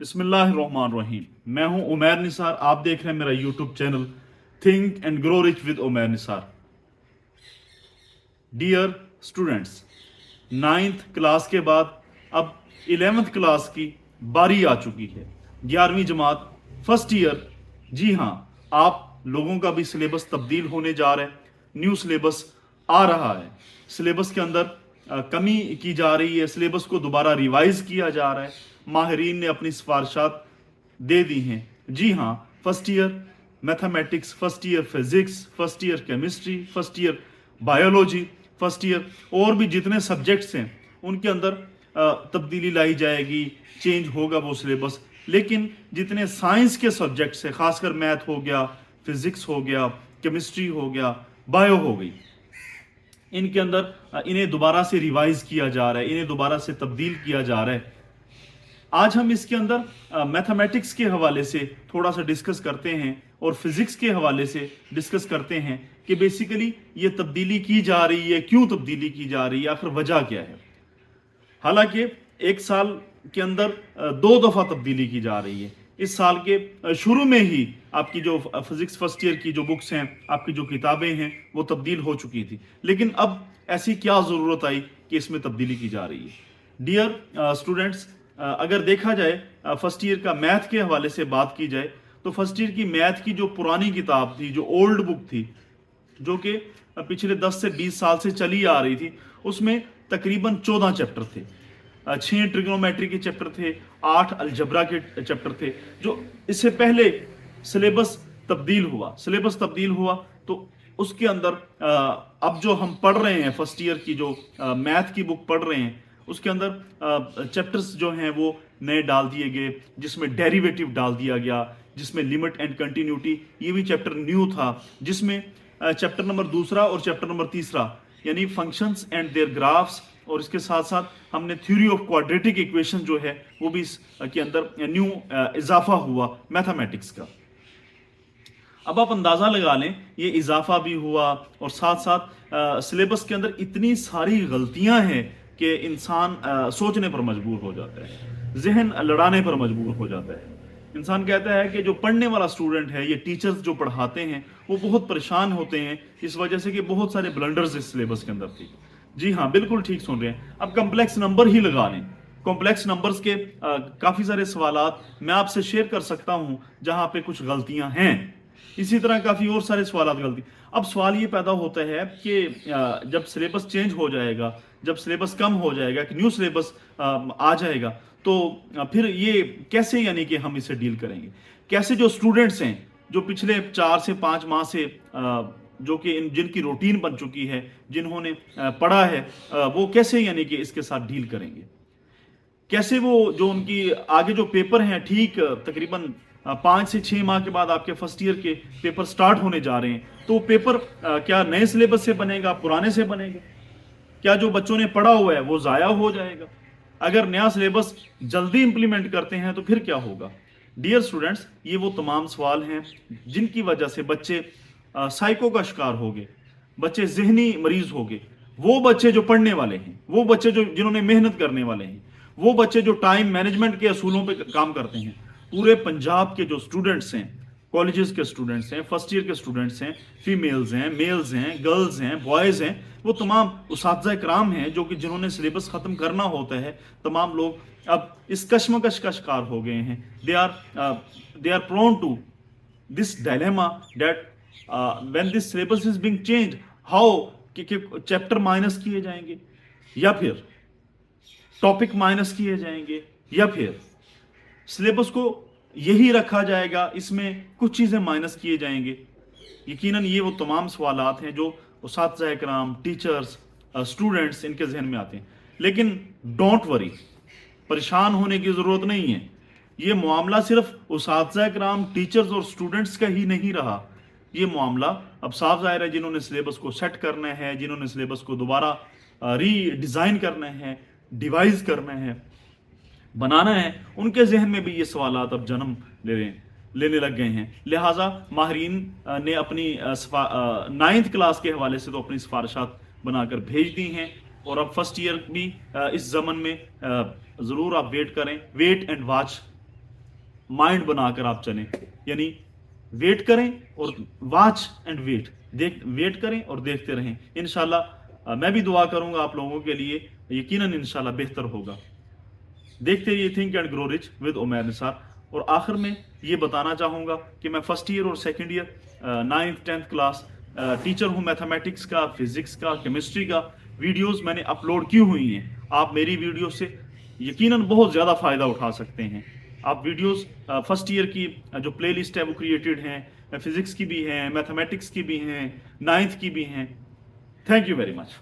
बिस्मिल्लाहिर्रहमानिर्रहीम। मैं हूं उमैर निसार। आप देख रहे हैं मेरा YouTube channel think and grow rich with Umair Nisar. Dear students, 9th class के बाद अब 11th क्लास की बारी आ चुकी है। 11वीं जमात फर्स्ट ईयर। जी हाँ, आप लोगों का भी सिलेबस तब्दील होने जा रहा है। न्यू सिलेबस आ रहा है। सिलेबस के अंदर कमी की जा रही है। सिलेबस को दोबारा रिवाइज किया जा रहा है। माहिरीन ने अपनी सिफारिशात दे दी हैं। जी हाँ, first year mathematics, first year physics, first year chemistry, first year biology, first year और भी जितने सब्जेक्ट्स हैं उनके अंदर तब्दीली लाई जाएगी, चेंज होगा वो सिलेबस। लेकिन जितने साइंस के सब्जेक्ट्स हैं, खासकर मैथ हो गया, फिजिक्स हो गया, केमिस्ट्री हो गया, बायो हो गई, इनके अंदर इन्हें दोबारा से रिवाइज किया जा रहा है, इन्हें दोबारा से तब्दील किया जा रहा है। आज हम इसके अंदर मैथमेटिक्स के हवाले से थोड़ा सा डिस्कस करते हैं और फिजिक्स के हवाले से डिस्कस करते हैं कि बेसिकली ये तब्दीली की जा रही है, क्यों तब्दीली की जा रही है, आखिर वजह क्या है। हालांकि एक साल के अंदर 2 दफा तब्दीली की जा रही है। इस साल के शुरू में ही आपकी जो फिजिक्स फर्स्ट ईयर की जो बुक्स हैं, आपकी जो किताबें हैं, वो तब्दील हो चुकी थी। लेकिन अब ऐसी क्या ज़रूरत आई कि इसमें तब्दीली की जा रही है। डियर स्टूडेंट्स, अगर देखा जाए फर्स्ट ईयर का मैथ के हवाले से बात की जाए तो फर्स्ट ईयर की मैथ की जो पुरानी किताब थी, जो ओल्ड बुक थी, जो कि पिछले 10 से 20 साल से चली आ रही थी, उसमें तकरीबन 14 चैप्टर थे। 6 ट्रिग्नोमेट्री के चैप्टर थे, 8 अलजबरा के चैप्टर थे। जो इससे पहले सिलेबस तब्दील हुआ तो उसके अंदर अब जो हम पढ़ रहे हैं फर्स्ट ईयर की जो मैथ की बुक पढ़ रहे हैं, उसके अंदर चैप्टर्स जो हैं वो नए डाल दिए गए, जिसमें डेरिवेटिव डाल दिया गया, जिसमें लिमिट एंड कंटिन्यूटी, ये भी चैप्टर न्यू था, जिसमें चैप्टर नंबर 2 और चैप्टर नंबर 3 यानी फंक्शंस एंड देयर ग्राफ्स, और इसके साथ साथ हमने थ्योरी ऑफ क्वाड्रेटिक इक्वेशन जो है वो भी इसके अंदर न्यू इजाफा हुआ मैथमेटिक्स का। अब आप अंदाजा लगा लें, ये इजाफा भी हुआ और साथ साथ सिलेबस के अंदर इतनी सारी गलतियां हैं कि इंसान सोचने पर मजबूर हो जाता है, जहन लड़ाने पर मजबूर हो जाता है। इंसान कहता है कि जो पढ़ने वाला स्टूडेंट है, ये टीचर्स जो पढ़ाते हैं, वो बहुत परेशान होते हैं इस वजह से कि बहुत सारे ब्लंडर्स इस सिलेबस के अंदर थी। जी हाँ, बिल्कुल ठीक सुन रहे हैं। अब कॉम्प्लेक्स नंबर ही लगा लें। कॉम्प्लेक्स नंबर्स के काफ़ी सारे सवालात मैं आपसे शेयर कर सकता हूँ जहाँ पे कुछ गलतियाँ हैं। इसी तरह काफ़ी और सारे सवालात गलती। अब सवाल ये पैदा होता है कि जब सिलेबस चेंज हो जाएगा, जब सिलेबस कम हो जाएगा, कि न्यू सिलेबस आ जाएगा, तो फिर ये कैसे, यानी कि हम इसे डील करेंगे कैसे। जो स्टूडेंट्स हैं जो पिछले 4 से 5 माह से जो कि जिनकी रूटीन बन चुकी है, जिन्होंने पढ़ा है, वो कैसे यानी कि इसके साथ डील करेंगे, कैसे वो जो उनकी आगे जो पेपर हैं, ठीक तकरीबन 5 से 6 माह के बाद आपके फर्स्ट ईयर के पेपर स्टार्ट होने जा रहे हैं, तो पेपर क्या नए सिलेबस से बनेगा, पुराने से बनेगा? क्या जो बच्चों ने पढ़ा हुआ है वो ज़ाया हो जाएगा? अगर नया सिलेबस जल्दी इंप्लीमेंट करते हैं तो फिर क्या होगा? डियर स्टूडेंट्स, ये वो तमाम सवाल हैं जिनकी वजह से बच्चे साइको का शिकार हो गए, बच्चे जहनी मरीज हो गए। वो बच्चे जो पढ़ने वाले हैं, वो बच्चे जो जिन्होंने मेहनत करने वाले हैं, वो बच्चे जो टाइम मैनेजमेंट के असूलों पे काम करते हैं। पूरे पंजाब के जो स्टूडेंट्स हैं, कॉलेजेस के स्टूडेंट्स हैं, फर्स्ट ईयर के स्टूडेंट्स हैं, फीमेल्स हैं, मेल्स हैं, गर्ल्स हैं, बॉयज़ हैं, वो तमाम उस्ताद कराम हैं जो कि जिन्होंने सिलेबस ख़त्म करना होता है, तमाम लोग अब इस कश्मकश का शिकार हो गए हैं। They are prone to this dilemma that when this syllabus is being change, how कि चैप्टर माइनस किए जाएंगे, या फिर टॉपिक माइनस किए जाएंगे, या फिर सिलेबस को यही रखा जाएगा, इसमें कुछ चीज़ें माइनस किए जाएंगे। यकीनन ये वो तमाम सवालात हैं जो उस्ताद कराम, टीचर्स, स्टूडेंट्स, इनके जहन में आते हैं। लेकिन डोंट वरी, परेशान होने की ज़रूरत नहीं है। ये मामला सिर्फ उस्ताद कराम, टीचर्स और स्टूडेंट्स का ही नहीं रहा। ये मामला अब साफ ज़ाहिर है, जिन्होंने सिलेबस को सेट करना है, जिन्होंने सिलेबस को दोबारा रीडिज़ाइन करना है, डिवाइस करना है, बनाना है, उनके जहन में भी ये सवालात अब जन्म लेने लग गए हैं। लिहाजा माहिरीन ने अपनी 9th क्लास के हवाले से तो अपनी सिफारिशात बनाकर भेज दी हैं, और अब फर्स्ट ईयर भी इस ज़मन में ज़रूर आप वेट करें, वेट एंड वॉच माइंड बनाकर आप चलें, यानी वेट करें और वॉच एंड वेट करें और देखते रहें। इंशाल्लाह मैं भी दुआ करूंगा आप लोगों के लिए, यकीनन इंशाल्लाह बेहतर होगा। देखते रहिए think and grow rich with Umair Nisar. और आखिर में ये बताना चाहूँगा कि मैं फर्स्ट ईयर और second year 9th 10th class teacher हूँ, मैथमेटिक्स का, फिजिक्स का, केमिस्ट्री का वीडियोस मैंने अपलोड की हुई हैं। आप मेरी वीडियो से यकीनन बहुत ज़्यादा फ़ायदा उठा सकते हैं। आप वीडियोस फर्स्ट ईयर की जो प्लेलिस्ट है वो क्रिएटेड हैं, फिजिक्स की भी हैं, मैथमेटिक्स की भी हैं, 9th की भी हैं। Thank you very much.